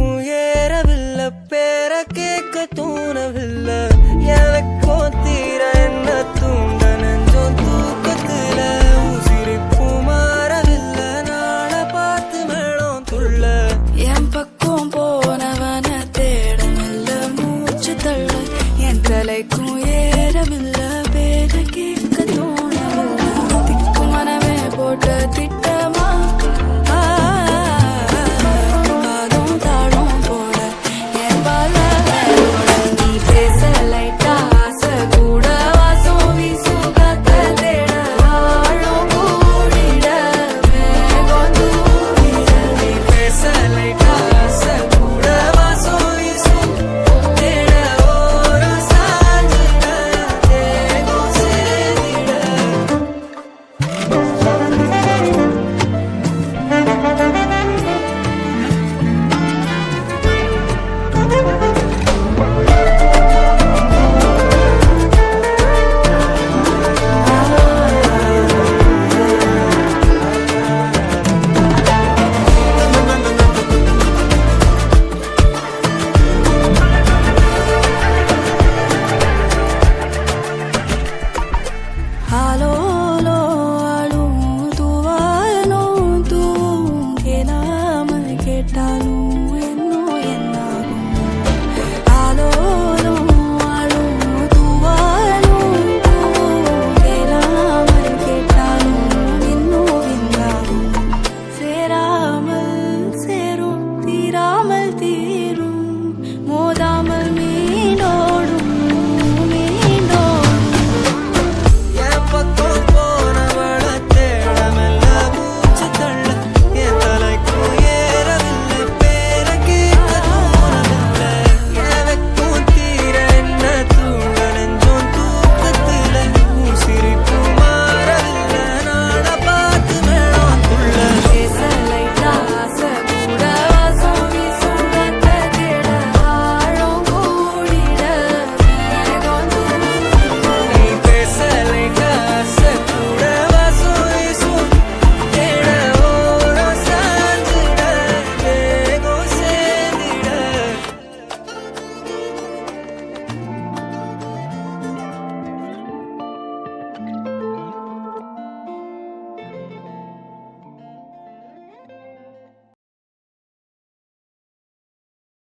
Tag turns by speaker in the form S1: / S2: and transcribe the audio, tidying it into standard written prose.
S1: தலைக்கும் ஏறவில்லை, பேர கேட்க தோணவில்லை. எனக்கும் தீர என்ன தூண்ட நெஞ்சம் தூக்கத்துல உசிரிப்பு மாறவில்லை. நாள பார்த்து மேளம் துள்ள
S2: என் பக்கம் போனவன தேடமில்ல, மூச்சு தள்ள என் தலைக்கும் ஏறவில்லை, பேர கேட்க தோணவில்லை. திக்கு மனமே போட்ட திட்டமா பாதம் தாழும் போட என் பால நீ பேச லைட்டா ஆசை கூட வாசம் வீசும் காத்த தேட வாழும் கூடிட மேகம் தூவிட.
S1: நீ பேச லைட்டா ஆசை கூட வாசம் வீசும் தேட ஓரம் சாஞ்சிட தேகம் சேர்ந்திட.
S2: ஆலோலோ ஆளும் தூவாலும் தூவும் கேளாமல் கேட்டாலும் இன்னும் என்னாகும். ஆலோலோ ஆளும் தூவாலும் தூவும் கேளாமல் கேட்டாலும் இன்னும் என்னாகும். சேராமல் சேரும் தீராமல் தீ